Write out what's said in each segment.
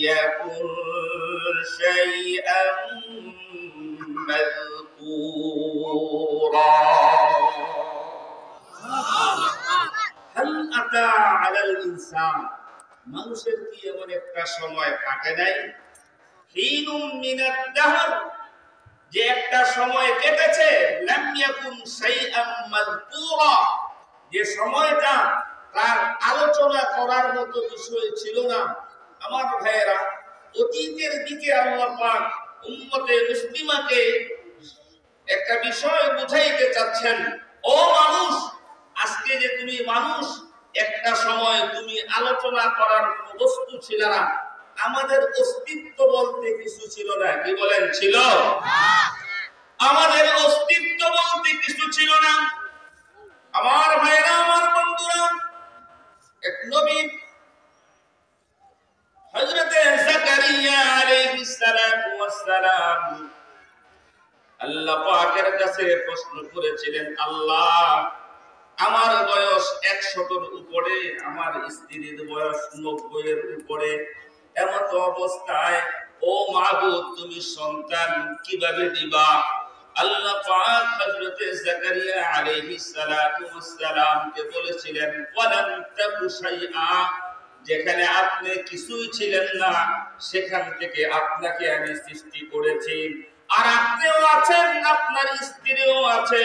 يكن شيئا مذكورا هل أتى على الإنسان মানুষের কি এমন একটা সময় কাটে নাই হিনুম মিনাদ দাহর যে একটা সময় কেটেছে লাম ইয়াকুন শাইআম মাযকুরা যে সময়টা তার আলোচনা করার মতো বিষয় ছিল না আমার ভাইয়েরা অতীতের দিকে আল্লাহ পাক উম্মতে মুসলিমাকে একটা বিষয় বুঝাইতে চাচ্ছেন ও মানুষ আজকে যে তুমি মানুষ একটা সময় তুমি আলোচনা করার কোনো বস্তু ছিল না আমাদের অস্তিত্ব বলতে কিছু ছিল না কি বলেন ছিল আমাদের অস্তিত্ব বলতে কিছু ছিল না আমার ভাইরা আমার বন্ধুরা এক নবী হযরত জাকারিয়া আলাইহিস সালাতু ওয়াস সালাম আল্লাহ পাকের কাছে প্রশ্ন করেছিলেন আল্লাহ আমার বয়স 100 এর উপরে আমার স্ত্রীর বয়স 90 এর উপরে এমত অবস্থায় ও মাবুদ তুমি সন্তান কিভাবে দিবা আল্লাহ পাক হযরত জাকারিয়া আলাইহিস সালাতু ওয়াস সালাম কে বলেছিলেন ওয়ালাম তাকু শাইআ যেখানে আপনি কিছুই ছিলেন না সেখান থেকে আপনাকে আমি সৃষ্টি করেছি আর আপনিও আছেন আপনার স্ত্রীও আছে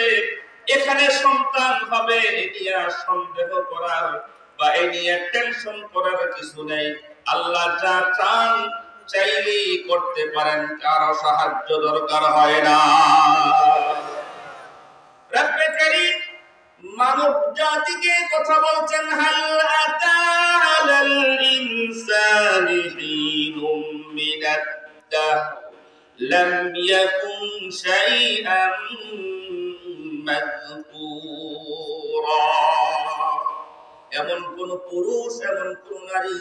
এখানে সন্তান হবে এই নিয়ে সন্দেহ করার বা এই নিয়ে টেনশন করার কিছু নেই আল্লাহ যা চান চাইলেই করতে পারেন কারো সাহায্য দরকার হয় না রব্বে কারীম মানব জাতিকে কথা বলছেন হাল আতাল ইনসানি হিনুম মিনাদ দাহর লাম ইয়াকুন শাইআন মাযকুরা এমন কোন পুরুষ এমন কোন নারী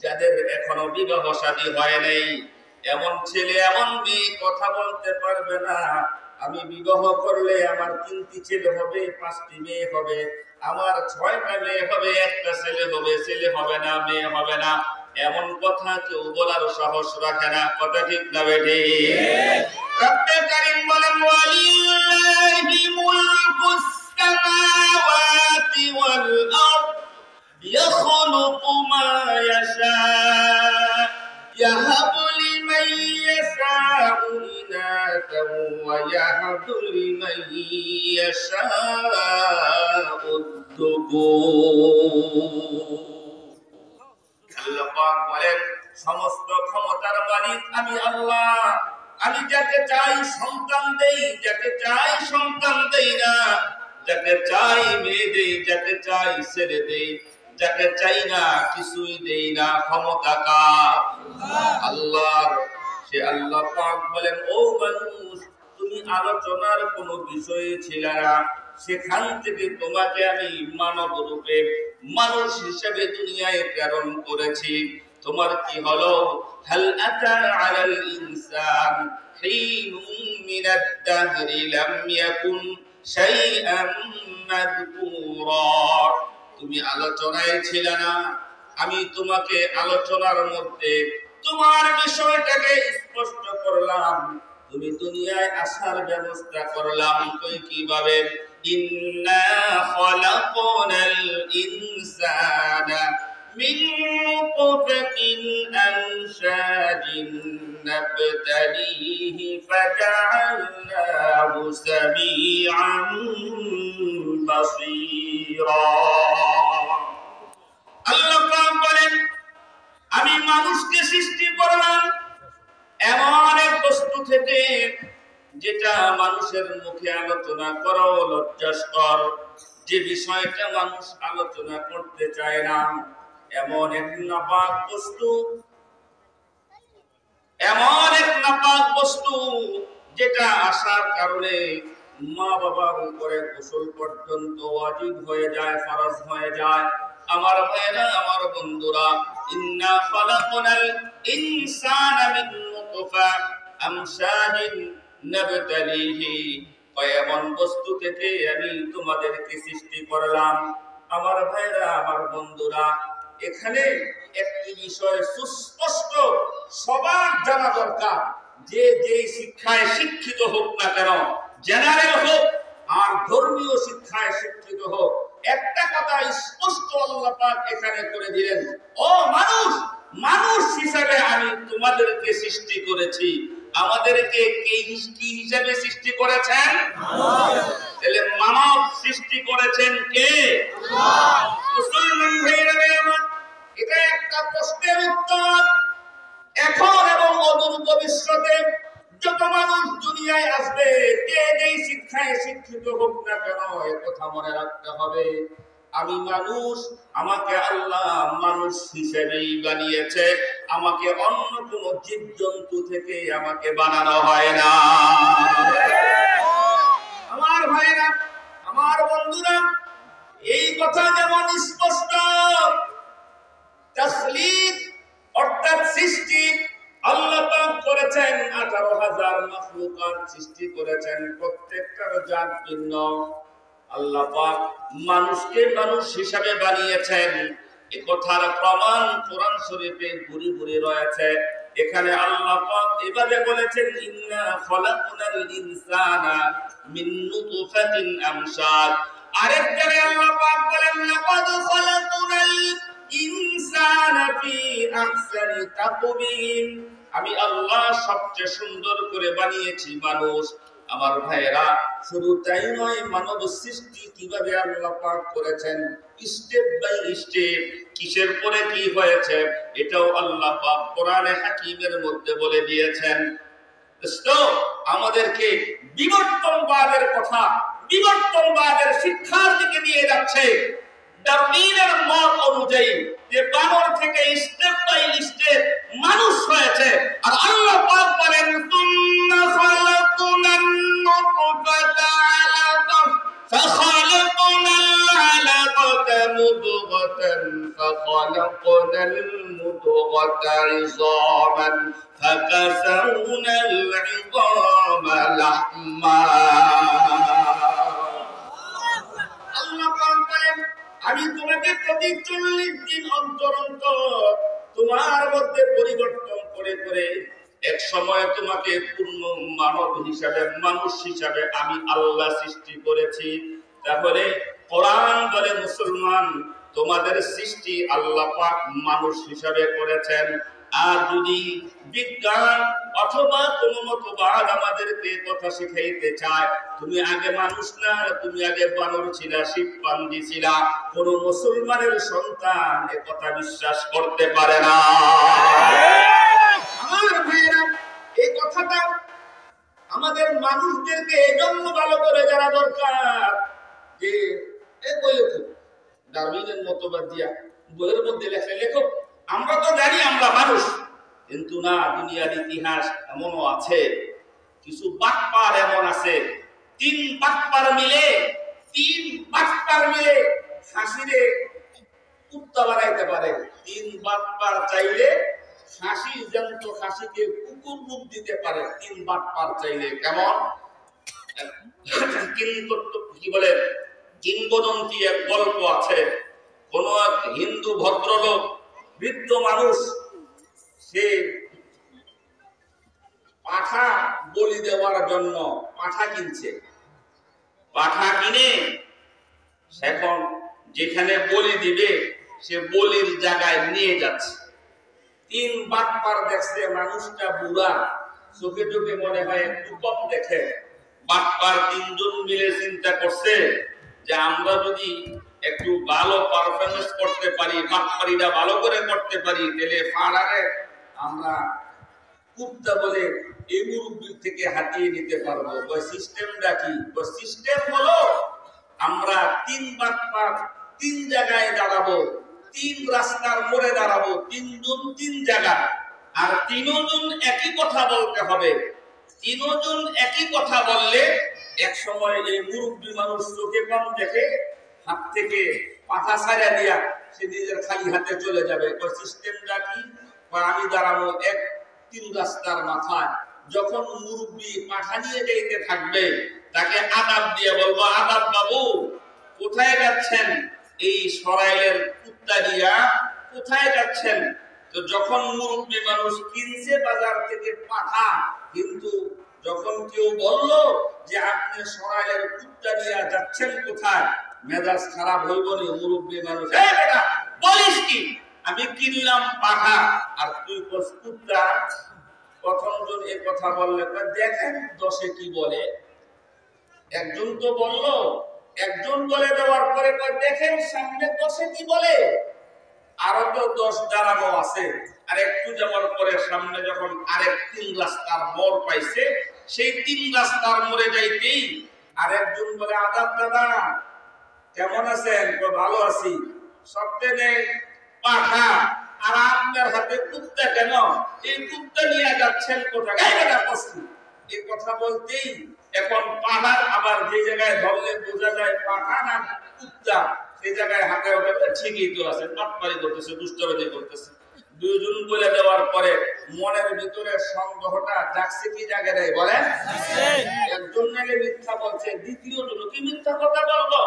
যাদের এখনো বিবাহ শাদী হয় নাই এমন ছেলে এমন মেয়ে কথা বলতে পারবে না আমি বিবাহ করলে আমার 3টি ছেলে হবে 5টি মেয়ে হবে আমার 6টা মেয়ে হবে একটা ছেলে হবে না মেয়ে হবে না এমন কথা কেউ বলার সাহস রাখে না কথা ঠিক না বেঠি রব্বে কারীম বলেন ওয়ালিল্লাহি মুলকুস সামাওয়াতি ওয়াল আরদ ইয়াখলুকু মা ইয়াশা ইয়াহাবু লিমান ইয়াশাউ ইনাতান ওয়া ইয়াহাবু লিমান ইয়াশাউ যুকুর আল্লাহ পাক বলেন সমস্ত ক্ষমতার মালিক আমি আল্লাহ আমি যাকে চাই সন্তান দেই যাকে চাই সন্তান দেই না যাকে চাই মেয়ে দেই যাকে চাই ছেলে দেই যাকে চাই না কিছুই দেই না ক্ষমতা কার আল্লাহর সে আল্লাহ পাক বলেন ও মানুষ তুমি আলোচনার কোনো বিষয় ছিল না সেখান থেকে তোমাকে আমি মানব রূপে মানুষ হিসেবে দুনিয়ায় প্রেরণ করেছি তোমার কি হলো হাল আতা আলাল ইনসান হিনুম মিনাদ দাহরি লাম ইয়াকুন শাইআন মাযকুরা তুমি আলোচনায় ছিল না আমি তোমাকে আলোচনার মধ্যে তোমার বিষয়টাকে স্পষ্ট করলাম তুমি দুনিয়ায় আসার ব্যবস্থা করলাম কই কিভাবে ইন্না খলাকনাল ইনসানা মিন নুতফাতিন আমশাজিন নাবতালিহি ফাজআলনাহু সামিআন বাসীরা আল্লাহ পাক বলেন আমি মানুষকে সৃষ্টি করলাম এমন এক বস্তু থেকে যেটা মানুষের মুখে আলোচনা করা লজ্জাস্কর যে বিষয়টা মানুষ আলোচনা করতে চায় না এমন এক নাপাক বস্তু যেটা আসার কারণে মা বাবার উপরে গোসল পর্যন্ত ওয়াজিব হয়ে যায় ফরজ হয়ে যায় আমার ভাইরা আমার বন্ধুরা ইন্না খালাকনাল ইনসানা মিন নুতফা আমশাজিন নাবতালিহি এমন বস্তু থেকে আমি তোমাদেরকে সৃষ্টি করলাম আমার ভাইরা আমার বন্ধুরা এখানে একটি বিষয় সুস্পষ্ট সবার জানা দরকার, যে যেই শিক্ষায় শিক্ষিত হোক না কেন, জেনারেল হোক আর ধর্মীয় শিক্ষায় শিক্ষিত হোক, একটা কথা স্পষ্ট আল্লাহ পাক এখানে করে দিলেন, ও মানুষ, মানুষ হিসাবে আমি তোমাদেরকে সৃষ্টি করেছি। আমাদেরকে কি হিসাবে সৃষ্টি করেছেন? তাহলে মানব সৃষ্টি করেছেন কে? মুসলমান ভাইরা আমার, এটা একটা প্রশ্নের উত্তর। এখন এবং অদূর ভবিষ্যতে যত মানুষ দুনিয়ায় আসবে, কে যেই শিক্ষায় শিক্ষিত হোক না কেন, কথা মনে রাখতে হবে, আমি মানুষ, আমাকে আল্লাহ মানুষ হিসেবেই বানিয়েছে, আমাকে অন্য কোন জীবজন্তু থেকে আমাকে বানানো হয় না। আমার ভাইরা, আমার বন্ধুরা, এই কথা যেমন স্পষ্ট, তাসলিক অর্থাৎ সৃষ্টি আল্লাহ পাক করেছেন, 18,000 মাখলুকাত সৃষ্টি করেছেন, প্রত্যেকটার জাত ভিন্ন। আল্লাহ পাক মানুষকে মানুষ হিসাবে বানিয়েছেন, এই কথার প্রমাণ কোরআন শরীফে ভুরি ভুরি রয়েছে। এখানে আল্লাহ পাক এভাবে বলেছেন, ইন্না খলাকনাল ইনসানা মিন নুতফাতিন আমশাদ। আরেক জায়গায় আল্লাহ পাক বলেন, লাকাদ খলাকনাল ইনসানা ফি আহসানি তাকওয়িম। আমি আল্লাহ সবচেয়ে সুন্দর করে বানিয়েছি মানুষ। আমার ভাইরা, শুধু তাই নয়, মানব সৃষ্টি কিভাবে আল্লাহ পাক করেছেন, স্টেপ বাই স্টেপ, কিসের পরে কি হয়েছে, এটাও আল্লাহ পাক কোরআনে হাকিমের মধ্যে বলে দিয়েছেন। তো আমাদেরকে বিবর্তনবাদের কথা, বিবর্তনবাদের শিক্ষার দিকে নিয়ে যাচ্ছে। ডারউইনের মত অনুযায়ী যে বানর থেকে স্টেপ বাই স্টেপ মানুষ হয়েছে। আর আল্লাহ পাক বলেন, সুম্মা খালাকনান নুতফাতা আলাকাহ ফাখালাকনাল আলাকাতা মুদগাতান ফাখালাকনাল মুদগাতা ইযামান ফাকাসাউনাল ইযামা লাহমা। আল্লাহ পাক বলেন, আমি তোমাকে প্রতি 40 দিন অন্তর অন্তর তোমার মধ্যে পরিবর্তন করে করে এক সময় তোমাকে পূর্ণ মানব হিসাবে, মানুষ হিসাবে আমি আল্লাহ সৃষ্টি করেছি। তাহলে কোরআন বলে, মুসলমান, তোমাদের সৃষ্টি আল্লাহ পাক মানুষ হিসাবে করেছেন। আর যদি বিজ্ঞান অথবা কোন মতবাদ আমাদেরকে কথা শিখাইতে চায়, তুমি আগে মানুষ না, তুমি আগে বানর ছিলা, শিবপান্ডি ছিলা, কোন মুসলমানের সন্তান এ কথা বিশ্বাস করতে পারে না। আমার ভাইরা, এই কথাটা আমাদের মানুষদেরকে এজন্য ভালো করে জানা দরকার যে এই বই লেখক ডারউইনের মতবাদ দিয়া বইয়ের মধ্যে লেখে, লেখক আমরা তো জানি আমরা মানুষ, কিন্তু না, দুনিয়ার ইতিহাস এমনও আছে, কিছু বাটপার এমন আছে, 3 বাটপার মিলে হাসিরে কুত্তা বানাইতে পারে। 3 বাটপার চাইলে হাসি জ্যান্ত হাসিকে কুকুর রূপ দিতে পারে, 3 বাটপার চাইলে। কেমন? কিন্তু কি বলে, কিংবদন্তি এক গল্প আছে। কোন এক হিন্দু ভদ্রলোক, বৃদ্ধ মানুষ, সে পাঠা বলি দেওয়ার জন্য পাঠা কিনছে। পাঠা কিনে এখন যেখানে বলি দিবে সে বলির জায়গায় নিয়ে যাচ্ছে। 3 বাটপার দেখছে মানুষটা বুড়া, চোখে চোখে মনে হয় একটু কম দেখে। বাটপার 3 জন মিলে চিন্তা করছে যে আমরা যদি একটু ভালো পারফরমেন্স করতে পারি, বাটপারিটা ভালো করে করতে পারি, তাহলে ফাড়ারে আমরা কুত্তা বলে এই মুরব্বির থেকে হাতিয়ে নিতে পারবো। ওই সিস্টেমটা কি? ওই সিস্টেম হলো আমরা 3 বাটপার 3 জায়গায় দাঁড়াবো, 3 রাস্তার মোড়ে দাঁড়াবো, 3 জন 3 জায়গা, আর 3 জন একই কথা বলতে হবে। 3 জন একই কথা বললে এক সময় এই মুরব্বি মানুষ চোখে কম দেখে, হাত থেকে পাঠা ছাড়া দিয়া সে নিজের খালি হাতে চলে যাবে। ওই সিস্টেমটা কি? আমি দাঁড়াবো 3 রাস্তার মাথায়, যখন মুরব্বি পাঠা নিয়ে যাইতে থাকবে তাকে আদাব দিয়ে বলবো, আদাব বাবু, কোথায় যাচ্ছেন? এই সরাইলের কুত্তা দিয়া কোথায় যাচ্ছেন? তো যখন মুরব্বী মানুষ কিনছে বাজার থেকে পাঠা, কিন্তু যখন কেউ বলল যে আপনি সরাইলের কুত্তা নিয়ে যাচ্ছেন কোথায়, মেজাজ খারাপ হইব নি? মুরব্বী মানুষ, এই বেটা বলিস কি, আমি কিনলাম পাঠা আর তুই কুত্তা। প্রথম জন এই কথা বললে, দেখেন দশে কি বলে। একজন তো বলল, একজন বলে দেওয়ার পরে দেখেন সামনে দশে কি বলে। আরো তো 10 দাঁড়ানো আছে। আর একটু যাওয়ার পরে সামনে যখন আরেক 3 রাস্তার মোড় পাইছে, সেই 3 রাস্তার মোড়ে যাইতেই আরেকজন বলে, আদাব দাদা, কেমন আছেন? ভালো আছি। সপ্তাহে পাঠা আর আপনার হাতে কুত্তা কেন? এই কুত্তা নিয়ে যাচ্ছেন কোথায়? এই কথা বলতেই এখন পাহাড় আবার যে জায়গায় ধরলে বোঝা যায় পাঠা না কুত্তা, সেই জায়গায় হাতে ওঠে, ঠিকই তো আছে, পাটপারি করতেছে, দুষ্টবাজি করতেছে। দুইজন বলে দেওয়ার পরে মনের ভিতরে সন্দেহটা জাগছে কি জাগে নাই বলেন? একজন নাকি মিথ্যা বলছে, দ্বিতীয় জন কি মিথ্যা কথা বলবো,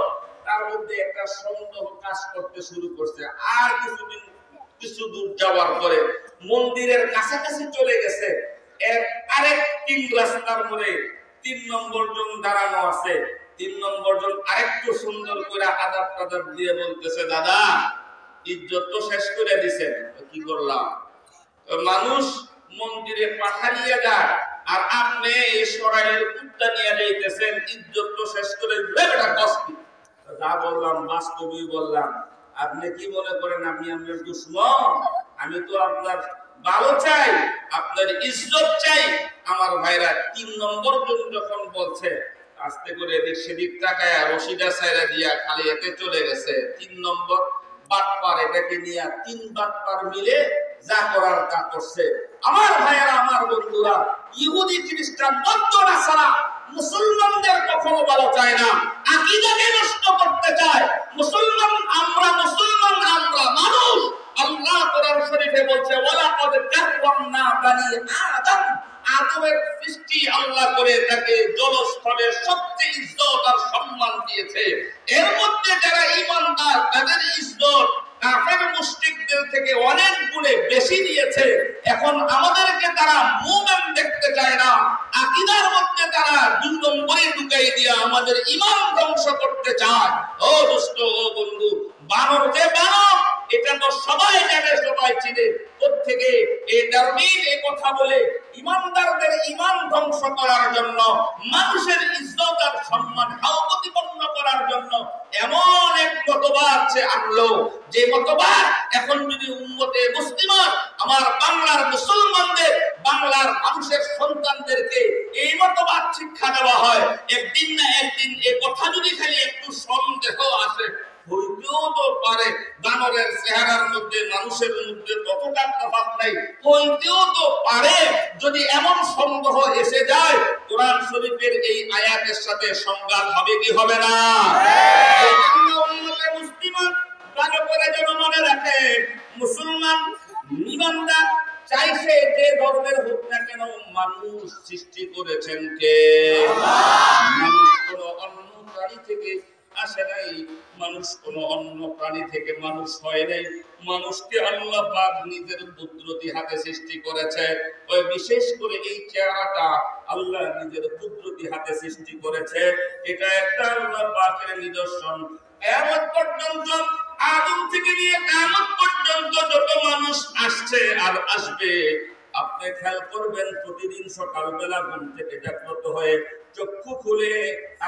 তার মধ্যে একটা সন্দেহ কাজ করতে শুরু করছে। আর কিছু দূর যাওয়ার পরে মন্দিরের কাছাকাছি চলে গেছে, আরেক 3 রাস্তার মোড়ে 3 নম্বর জন দাঁড়ানো আছে। 3 নম্বর জন আরেকটু সুন্দর করে আদাব টাদাব দিয়ে বলতেছে, দাদা ইজ্জত তো শেষ করে দিছেন, কি করলাম? মানুষ মন্দিরে পাঠা নিয়ে যায় আর আপনি এই সরাইলের কুত্তা নিয়ে যাইতেছেন, ইজ্জত তো শেষ করে দিলেন। যা বললাম বাস্তবই বললাম। আপনি কি মনে করেন আমি আপনার দুশমন? আমি তো আপনার ভালো চাই, আপনার ইজ্জত চাই। আমার ভাইরা 3 নম্বর জন যখন বলছে, আস্তে করে এদিক সেদিক তাকায় রশিদা সাইরা দিয়া খালি এতে চলে গেছে। 3 নম্বর বাটপার, এটাকে নিয়ে 3 বাটপার মিলে যা করার তা করছে। আমার ভাইয়েরা, আমার বন্ধুরা, ইহুদি খ্রিস্টান বৌদ্ধ নাসারা মুসলমানদের কখনো ভালো চায় না, আকীদাকে নষ্ট করতে চায়। মুসলমান আমরা, মুসলমান আমরা মানুষ। আল্লাহ কোরআন শরীফে বলছে, ওয়ালাকাদ কাররামনা বানি আদম। আদমের সৃষ্টি আল্লাহ করে তাকে জলস্থলে সবচেয়ে ইজ্জত আর সম্মান দিয়েছে। এর মধ্যে যারা ঈমানদার তাদের ইজ্জত কাফের মুশরিকদের থেকে অনেক গুণে বেশি দিয়েছে। এখন আমাদেরকে তারা মুমিন দেখতে চায় না, আকীদার মধ্যে তারা 2 নম্বরে ঢুকাই দিয়ে আমাদের ঈমান ধ্বংস করতে চায়। ও দোস্ত, ও বন্ধু, বানর যে বানর এটা তো সবাই জানে, সবাই চিনে। প্রত্যেকে এই ডারউইন এই কথা বলে ঈমানদারদের ঈমান ধ্বংস করার জন্য, মানুষের ইজ্জত আর সম্মান হাওয়াতিপন্ন করার জন্য এমন এক মতবাদ সে আনলো, যে মতবাদ এখন যদি উম্মতে মুসলিমা, আমার বাংলার মুসলমানদের, বাংলার মানুষের সন্তানদেরকে এই মতবাদ শিক্ষা দেওয়া হয়, একদিন না একদিন এই কথা যদি খালি একটু সন্দেহ আসে, হইতেও তো পারে বানরের চেহারার মধ্যে মানুষের মধ্যে ততটা তফাৎ নাই, হইতেও তো পারে যদি এমন সন্দেহ এসে যায়, কোরআন শরীফের এই আয়াতের সাথে সংঘাত হবে কি হবে না? এই জন্য উম্মতে মুসলিমা ভালো করে যেন মনে রাখে, মুসলমান ঈমানদার চাইছে যে ধর্মের হোক না কেন, মানুষ সৃষ্টি করেছেন কে? মানুষ কোনো অন্য প্রাণী থেকে আসে নাই, মানুষ কোনো অন্য প্রাণী থেকে মানুষ হয় নাই। মানুষকে আল্লাহ পাক নিজের কুদরতি হাতে সৃষ্টি করেছে। ওই বিশেষ করে এই চেহারাটা আল্লাহ নিজের কুদরতি হাতে সৃষ্টি করেছে। এটা একটা আল্লাহ পাকের নিদর্শন। কিয়ামত পর্যন্ত, আদম থেকে নিয়ে কিয়ামত পর্যন্ত যত মানুষ আসছে আর আসবে, আপনি খেয়াল করবেন প্রতিদিন সকালবেলা ঘুম থেকে জাগ্রত হয়ে চক্ষু খুলে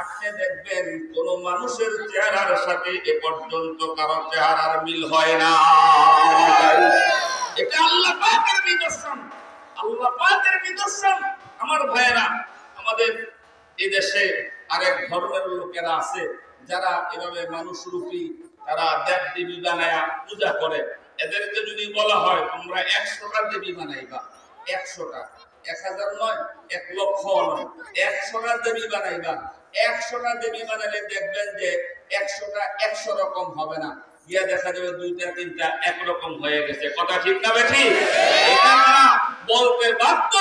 আপনি দেখবেন কোন মানুষের চেহারার সাথে এ পর্যন্ত কারো চেহারার মিল হয় না। এটা আল্লাহ পাকের নিদর্শন, আল্লাহ পাকের নিদর্শন। আমার ভাইয়েরা, আমাদের এই দেশে আরেক ধর্মের লোকেরা আছে যারা এভাবে মানুষ রূপী তারা দেব দেবী বানায়া পূজা করে। এদেরকে যদি বলা হয় তোমরা 100টা দেবী বানাইবা, 100টা, 1000 নয়, 1 লক্ষ নয়, 100টা দেবী বানাইবা। 100টা দেবী বানালে দেখবেন যে 100টা 100 রকম হবে না, গিয়া দেখা যাবে 2টা 3টা একরকম হয়ে গেছে। কথা ঠিক না বেঠি? এটা না বলতে বাধ্য,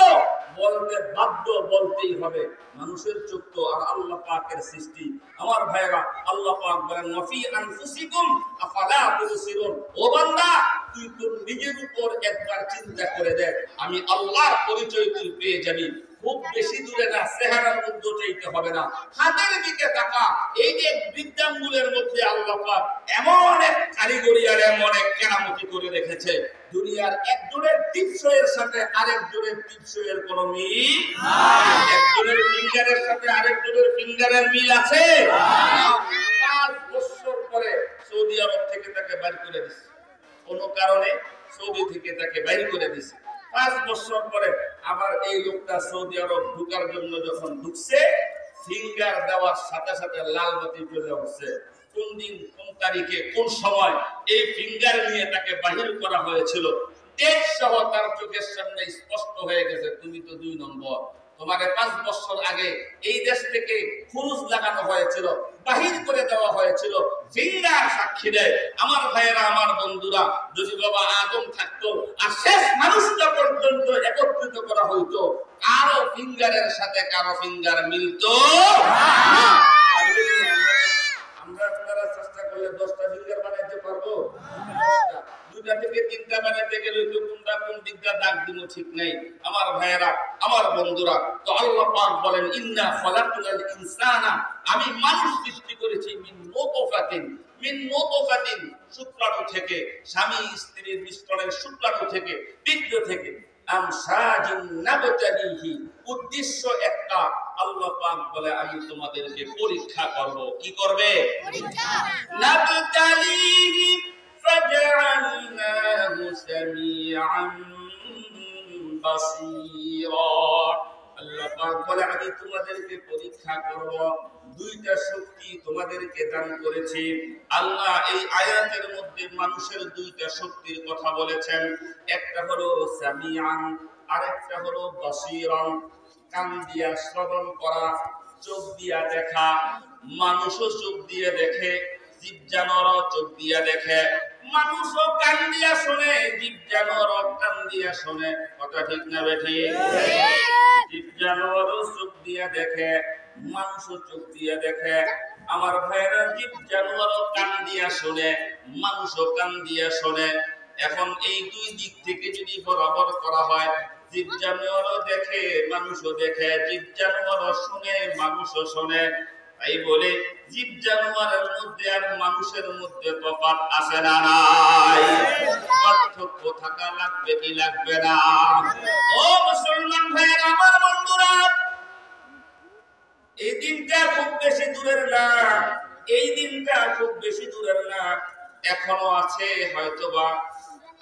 বলতে বাধ্য, বলতেই হবে। মানুষের চক্ষু আর আল্লাহ পাকের সৃষ্টি। আমার ভাইরা, আল্লাহ পাক বলেন ওয়াফি আনফুসিকুম আফালা তুবসিরুন। ও বান্দা, তুই তোর নিজের উপর একবার চিন্তা করে দেখ, আমি আল্লাহর পরিচয় তুই পেয়ে যাবি। খুব বেশি দূরে না, চেহারার মধ্যে চাইতে হবে না, হাতের দিকে তাকা। এই যে বিদ্যাঙ্গুলের মধ্যে আল্লাহ পাক এমন এক কারিগরি আর এমন এক কেরামতি করে রেখেছে, দুনিয়ার একজনের টিপসইয়ের সাথে আরেকজনের টিপসইয়ের কোনো মিল নাই। একজনের ফিঙ্গারের সাথে আরেকজনের ফিঙ্গারের মিল আছে? 5 বছর পরে সৌদি আরব থেকে তাকে বের করে দিছে, কোনো কারণে সৌদি থেকে তাকে বের করে দিছে। 5 বছর পরে আবার এই লোকটা সৌদি আরব ঢোকার জন্য যখন ঢুকছে, ফিঙ্গার দেওয়ার সাথে সাথে লাল বাতি জ্বলে উঠছে। কোন দিন, কোন তারিখে, কোন সময় এই ফিঙ্গার নিয়ে তাকে বাহির করা হয়েছিল, ডেট সহ তার চোখের সামনে স্পষ্ট হয়ে গেছে, তুমি তো 2 নম্বর। তোমাকে 5 বছর আগে এই দেশ থেকে খুরুজ লাগানো হয়েছিল, বাহির করে দেওয়া হয়েছিল, ফিঙ্গার সাক্ষী দেয়। আমার ভাইয়েরা, আমার বন্ধুরা, যদি বাবা আদম থাকতো আর শেষ মানুষটা পর্যন্ত একত্রিত করা হইতো, কারো ফিঙ্গারের সাথে কারো ফিঙ্গার মিলতো না। আমরা আপনারা চেষ্টা করলে 10টা ফিঙ্গার বানাইতে পারবো? 2টা থেকে 3টা বানাইতে গেলে তো কোনটা কোন দিকটা দাগ দিব ঠিক নাই। আমার ভাইয়েরা, আমার বন্ধুরা, তো আল্লাহ পাক বলেন, ইন্না খালাকনাল ইনসানা, আমি মানুষ সৃষ্টি করেছি মিন নুতফাতিন, শুক্রাণু থেকে, স্বামী স্ত্রীর মিশ্রণের শুক্রাণু থেকে, বীর্য থেকে, আমশাজিন নাবতালিহি, উদ্দেশ্য একটা, আল্লাহ পাক বলে আমি তোমাদেরকে পরীক্ষা করব। কি করবে? পরীক্ষা। নাবতালিহি ফাজআলনাহু সামিআন বাসীরা, আল্লাহ পাক বলে আমি তোমাদেরকে পরীক্ষা করব। 2টা শক্তি তোমাদেরকে দান করেছি। আল্লাহ এই আয়াতের মধ্যে মানুষের 2টা শক্তির কথা বলেছেন। একটা হলো সামিআন, আরেকটা হলো বাসীরান, কান দিয়া শ্রবণ করা, চোখ দিয়া দেখা। মানুষও চোখ দিয়ে দেখে, জীব জানোয়ারও চোখ দিয়া দেখে। মানুষও কান দিয়া শোনে, জীব জানোয়ারও কান দিয়া শোনে। কথা ঠিক না বেঠিক? জীব জানোয়ারও চোখ দিয়া দেখে, মানুষও চোখ দিয়া দেখে। আমার ভাইরা, জীব জানোয়ারও কান দিয়া শোনে, মানুষও কান দিয়া শোনে। এখন এই 2 দিক থেকে যদি বরাবর করা হয়, জীব জানোয়ারও দেখে, মানুষও দেখে, জীব জানোয়ারও শুনে, মানুষও শোনে। তাই বলে জীব জানোয়ারের মধ্যে আর মানুষের মধ্যে তফাৎ আছে না নাই? পার্থক্য থাকা লাগবে কি লাগবে না? ও মুসলমান ভাইয়েরা, আমার বন্ধুরা, এই দিনটা খুব বেশি দূরের না, এই দিনটা খুব বেশি দূরের না, এখনো আছে হয়তোবা,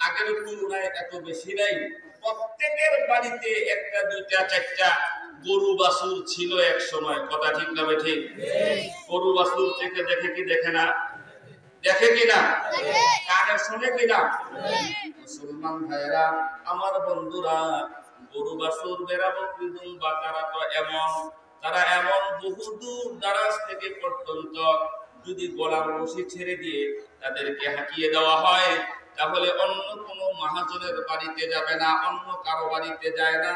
আগের তুলনায় এত বেশি নাই। প্রত্যেকের বাড়িতে 1টা 2টা 4টা গরু বাছুর ছিল এক সময়। কথা ঠিক না বেঠিক? গরু বাছুর থেকে দেখে কি দেখে না? দেখে কিনা? কানে শোনে কিনা? মুসলমান ভাইরা, আমার বন্ধুরা, গরু বাছুর বেড়া বকরি দুম্বা তারা এমন বহু দূর দারাজ থেকে পর্যন্ত যদি গলার রশি ছেড়ে দিয়ে তাদেরকে হাঁকিয়ে দেওয়া হয়, তাহলে অন্য কোনো মহাজনের বাড়িতে যাবে না, অন্য কারো বাড়িতে যায় না,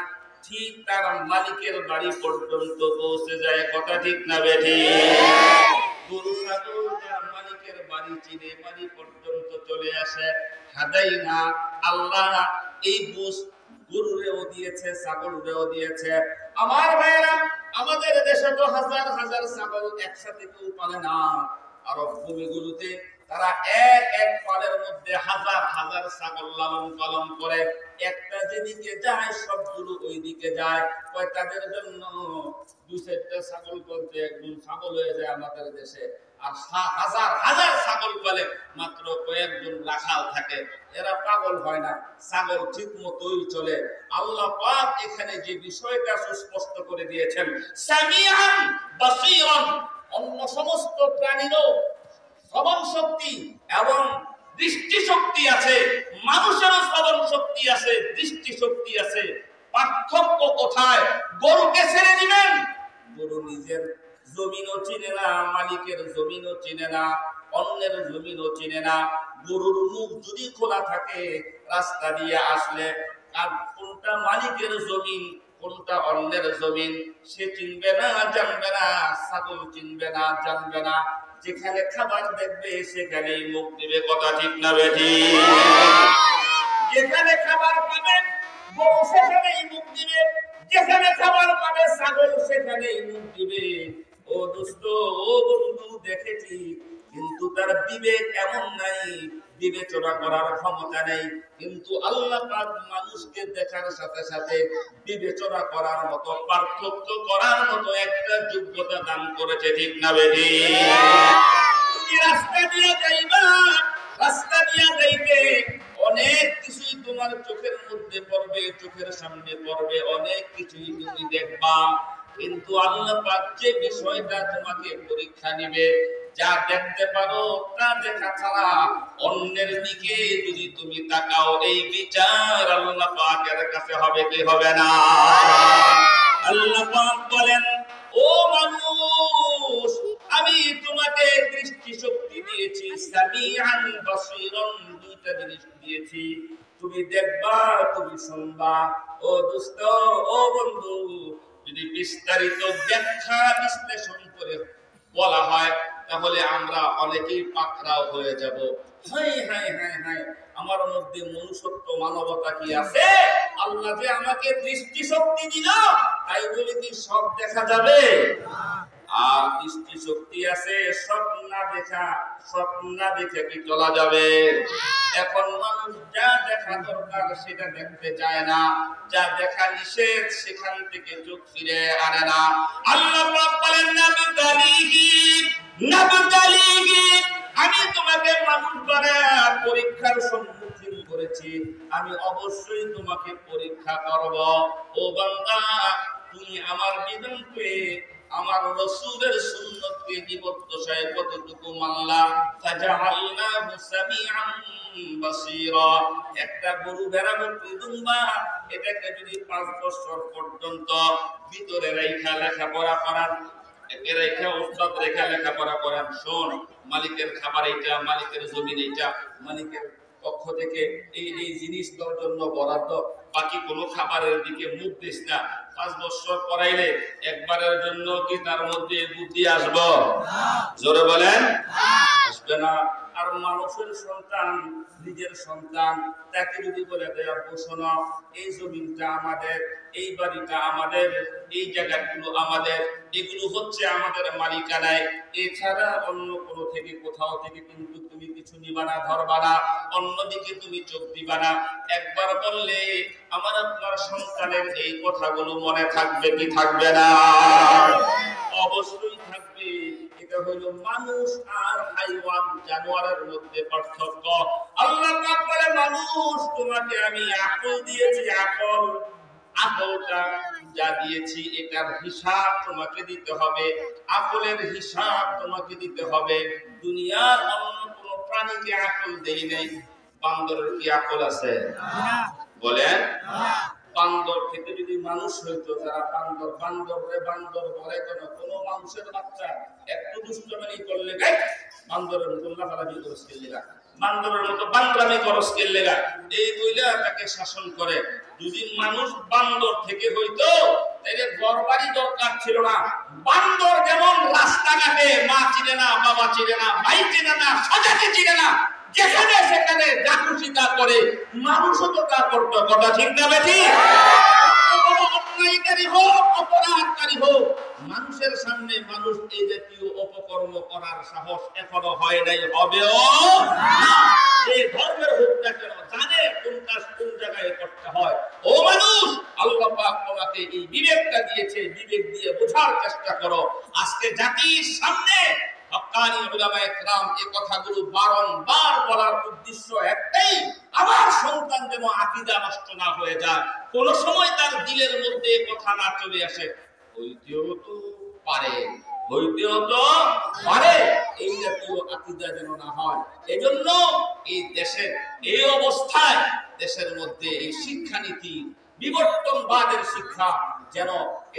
ঠিক তার মালিকের বাড়ি পর্যন্ত পৌঁছে যায়। কথা ঠিক না বেঠিক? গরু ছাগল তার মালিকের বাড়ি চিনে বাড়ি পর্যন্ত চলে আসে। হাদাইনা, আল্লাহ এই বুঝ গরুরেও দিয়েছে, ছাগলরেও দিয়েছে। আমার ভাইরা, আমাদের দেশে তো হাজার হাজার ছাগল একসাথে কেউ পালে না। আরব ভূমিগুলোতে তারা এক পালের মধ্যে হাজার হাজার ছাগল লালন পালন করে। একটা যেদিকে যায় সবগুলো ওই দিকে যায়। তাদের জন্য 2-4টা ছাগল বলতে একজন ছাগল হয়ে যায় আমাদের দেশে। আর হাজার হাজার ছাগল বলে মাত্র কয়েকজন রাখাল থাকে। এরা পাগল হয় না, ছাগল ঠিক মতোই চলে। আল্লাহ পাক এখানে যে বিষয়টা সুস্পষ্ট করে দিয়েছেন, সামিআন বাসীরান, অন্য সমস্ত প্রাণীরও শ্রবণ শক্তি এবং দৃষ্টি শক্তি আছে, মানুষেরও শ্রবণ শক্তি আছে, দৃষ্টি শক্তি আছে। পার্থক্য কোথায়? গরুকে ছেড়ে দিবেন, গরু নিজের জমিনও চিনে না, মালিকের জমিনও চিনে না, অন্যের জমিনও চিনে না। গরুর মুখ যদি খোলা থাকে, রাস্তা দিয়ে আসলে কোনটা মালিকের জমিন কোনটা অন্যের জমিন সে চিনবে না, জানবে না। ছাগল চিনবে না, জানবে না। যেখানে খাবার দেখবে সেখানেই মুখ দিবে, কথা ঠিক না বেঠি? যেখানে খাবার পাবে গরু সেখানেই মুখ দিবে, যেখানে খাবার পাবে ছাগল সেখানেই মুখ দিবে। ও দোস্ত, ও বন্ধু, দেখেছি, কিন্তু তার বিবেক এমন নাই, বিবেচনা করার ক্ষমতা নেই। কিন্তু আল্লাহ পাক মানুষকে দেখার সাথে সাথে বিবেচনা করার মতো, পার্থক্য করার মতো একটা যোগ্যতা দান করেছে, ঠিক না বেঠি? তুমি রাস্তা দিয়ে যাইবা, রাস্তা দিয়ে যাইতে অনেক কিছুই তোমার চোখের মধ্যে পড়বে, চোখের সামনে পড়বে, অনেক কিছুই তুমি দেখবা। কিন্তু আল্লাহ পাক যে বিষয়টা তোমাকে পরীক্ষা নিবে, যা দেখতে পারো তা দেখা ছাড়া অন্যের দিকে যদি তুমি তাকাও, এই বিচার আল্লাহ পাকের কাছে হবে কি হবে না? আল্লাহ পাক বলেন, ও মানুষ, আমি তোমাকে দৃষ্টি শক্তি দিয়েছি, সামিআন বাসীরান, দুইটা জিনিস দিয়েছি, তুমি দেখবা, তুমি শুনবা। ও দোস্ত, ও বন্ধু, যদি বিস্তারিত ব্যাখ্যা বিশ্লেষণ করে বলা হয় তাহলে আমরা অনেকেই পাকড়াও হয়ে যাব। হাই হাই হাই হাই, আমার মধ্যে মনুষ্যত্ব, মানবতা কি আছে? আল্লাহ যে আমাকে দৃষ্টি শক্তি দিল, তাই বলে কি সব দেখা যাবে? আর দৃষ্টি শক্তি আছে, স্বপ্ন দেখা, স্বপ্ন দেখে কি চলা যাবে? এখন মানুষ যা দেখা দরকার সেটা দেখতে চায় না, যা দেখা নিষেধ সেখান থেকে চোখ ফিরে আনে না। আল্লাহ পাক বলেন, নাবতালিহি, আমি তোমাকে মানুষ বানায়া পরীক্ষার সম্মুখীন করেছি, আমি অবশ্যই তোমাকে পরীক্ষা করব। ও বান্দা, তুমি আমার বিধানকে, আমার রাসূলের সুন্নতকে জীবদ্দশায় কতটুকু মানলা? ফাজআলনাহু সামিআন বাসীরা। একটা গরু, ভেড়া, বকরি, দুম্বা, এটাকে যদি 5 বছর পর্যন্ত ভিতরে রাইখা লেখাপড়া করান, একে রেখা উস্তাদ রেখা লেখাপড়া করান, শোন মালিকের খাবার এইটা, মালিকের জমিন এইটা, মালিকের পক্ষ থেকে এই এই জিনিস তোর জন্য বরাদ্দ, বাকি কোনো খাবারের দিকে মুখ দিস না। 5 বছর পড়াইলে একবারের জন্য কি তার মধ্যে বুদ্ধি আসবে? জোরে বলেন, আসবে না। আর মানুষের সন্তান, নিজের সন্তান, তাকে যদি বলে দেয়, শোনো, এই জমিনটা আমাদের, এই বাড়িটা আমাদের, এই জায়গাগুলো আমাদের, এগুলো হচ্ছে আমাদের মালিকানায়, এছাড়া অন্য কোনো থেকে, কোথাও থেকে কিন্তু তুমি কিছু নিবা না, ধরবা না, অন্যদিকে তুমি চোখ দিবা না। একবার বললে আমার আপনার সন্তানের এই কথাগুলো মনে থাকবে কি থাকবে না? অবশ্যই থাকবে। এটা হলো মানুষ আর হাইওয়ান, জানোয়ারের মধ্যে পার্থক্য। আল্লাহ পাক বলে, মানুষ, তোমাকে আমি আকল দিয়েছি, আকল, আকলটা যা দিয়েছি এটার হিসাব তোমাকে দিতে হবে, আকলের হিসাব তোমাকে দিতে হবে। দুনিয়ার অন্য কোনো প্রাণীকে আকল দেই নাই। বান্দরের কি আকল আছে? বলেন, বান্দর থেকে যদি মানুষ হইতো, যারা বান্দর, বান্দরে বান্দর বলে কেন? কোনো মানুষের বাচ্চা একটু দুষ্টমানি করলে গাই বান্দরের মতো লাফালাফি করস কেলেগা, বান্দরের মতো বান্দরামি করস কেলেগা, এই বইলা তাকে শাসন করে। যদি মানুষ বান্দর থেকে হইতো তাহলে ঘরবাড়ি দরকার ছিল না। বান্দর যেমন রাস্তাঘাটে মা চিনে না, বাবা চিনে না, ভাই চিনে না, সাজাকে চিনে না, যেখানে সেখানে যা খুশি তা করে, মানুষও তো তা করতো, কথা ঠিক না বেঠি? অন্যায়কারী হোক, অপরাধকারী হোক, মানুষের সামনে মানুষ এই জাতীয় অপকর্ম করার সাহস এখনো হয় নাই, হবেও না। এই ধর্মের হোক না কেন, জানে কোন কাজ কোন জায়গায় করতে হয়। ও মানুষ, আল্লাহ পাক তোমাকে এই বিবেকটা দিয়েছে, বিবেক দিয়ে বোঝার চেষ্টা করো। আজকে জাতির সামনে হক্কানি উলামায়ে কেরাম এই কথাগুলো বারংবার বলার উদ্দেশ্য একটাই, আমার সন্তান যেন আকীদা নষ্ট না হয়ে যায়, কোন সময় তার দিলের মধ্যে কথা না চলে আসে। হইতেও তো পারে, হইতেও তো পারে, এই জাতীয় আকীদা যেন না হয়। এজন্য এই দেশের এই অবস্থায়, দেশের মধ্যে এই শিক্ষানীতি, বিবর্তনবাদের শিক্ষা যেন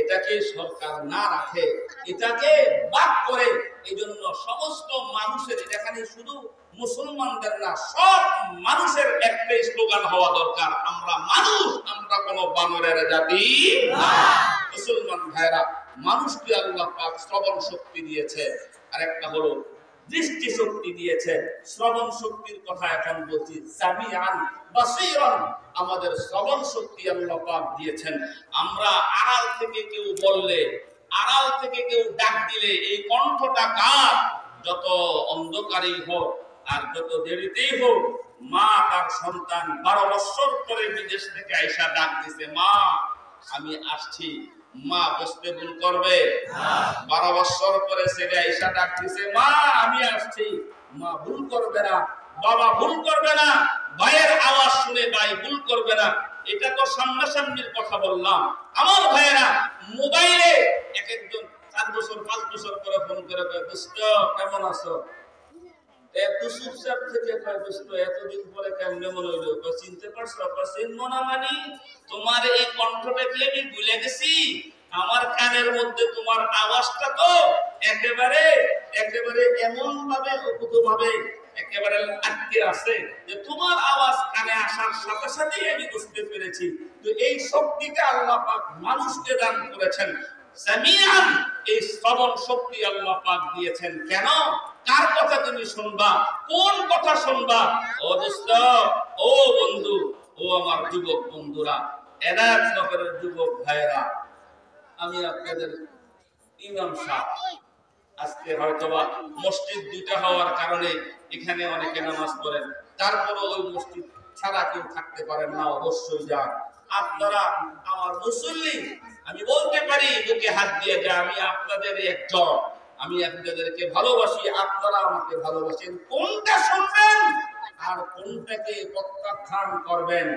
এটাকে সরকার না রাখে, এটাকে বাদ করে। এই জন্য সমস্ত মানুষের, এখানে শুধু মুসলমানদের না, সব মানুষের একটাই স্লোগান হওয়া দরকার, আমরা মানুষ, আমরা কোনো বানরের জাতি না। মুসলমান ভাইরা, মানুষকে আল্লাহ পাক শ্রবণ শক্তি দিয়েছে। আর একটা হলো দৃষ্টি শক্তি দিয়েছে, শ্রবণ শক্তির কথা এখন বলছি, সামিআন বাসীরান, আমাদের শ্রবণ শক্তি আল্লাহ পাক দিয়েছেন। আমরা আড়াল থেকে কেউ বললে, আড়াল থেকে কেউ ডাক দিলে এই কণ্ঠটা কার? যত অন্ধকারেই হোক আর যত দেরিতেই হোক, মা তার সন্তান 12 বছর পরে বিদেশ থেকে আইসা ডাক দিছে, মা আমি আসছি। মা বসতে ভুল করবে? 12 বছর পরে ছেলে আইসা ডাক দিছে, মা আমি আসছি। মা ভুল করবে না, বাবা ভুল করবে না, ভাইয়ের আওয়াজ শুনে ভাই ভুল করবে না। এটা তো সামনাসামনির কথা বললাম। আমার ভাইয়েরা মোবাইলে এক একজন 4 বছর 5 বছর পরে ফোন করে কয়, দোস্ত কেমন আছো? এত চুপচাপ থেকে কয়, দোস্ত এতদিন পরে কেমনে মনে হইলো? চিনতে পারছো? চিনবো না মানে তোমার এই কণ্ঠটা কি আমি ভুলে গেছি? আমার কানের মধ্যে তোমার আওয়াজটা তো একেবারে একেবারে এমন ভাবে অকুত ভাবে একেবারে আটকে আছে যে তোমার আওয়াজ কানে আসার সাথে সাথেই আমি বুঝতে পেরেছি। তো এই শক্তিটা আল্লাহ পাক মানুষকে দান করেছেন। সামিআন, এই শ্রবণ শক্তি আল্লাহ পাক দিয়েছেন। কেন? কার কথা তুমি শুনবা? কোন কথা শুনবা? ও দোস্ত, ও বন্ধু, ও আমার যুবক বন্ধুরা, এনায়েত নগরের যুবক ভাইয়েরা, আমি আপনাদের ইমাম সাহেব, আজকে হয়তোবা মসজিদ 2টা হওয়ার কারণে এখানে অনেকে নামাজ পড়েন, তারপরে ওই মসজিদ ছাড়া কেউ থাকতে পারেন না, অবশ্যই যান। আপনারা আমার মুসল্লি, আমি বলতে পারি বুকে হাত দিয়ে যে আমি আপনাদের একজন, আমি আপনাদেরকে ভালোবাসি, আপনারা আমাকে ভালোবাসেন। কোনটা শুনবেন আর কোনটাকে প্রত্যাখ্যান করবেন,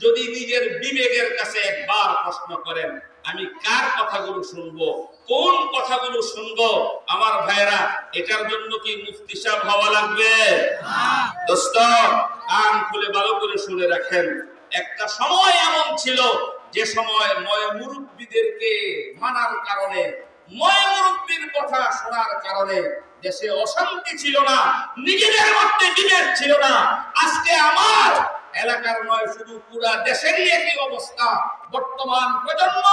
যদি নিজের বিবেকের কাছে একবার প্রশ্ন করেন, আমি কার কথাগুলো শুনবো, কোন কথাগুলো শুনবো? আমার ভাইরা, এটার জন্য কি মুফতি সাহেব হওয়া লাগবে? দোস্ত কান খুলে ভালো করে শুনে রাখেন। একটা সময় এমন ছিল যে সময় ময় মুরব্বীদেরকে মানার কারণে, ময় মুরব্বীর কথা শোনার কারণে দেশে অশান্তি ছিল না, নিজেদের মধ্যে বিভেদ ছিল না। আজকে আমার এলাকার নয়, শুধু পুরা দেশেরই একই অবস্থা। বর্তমান প্রজন্ম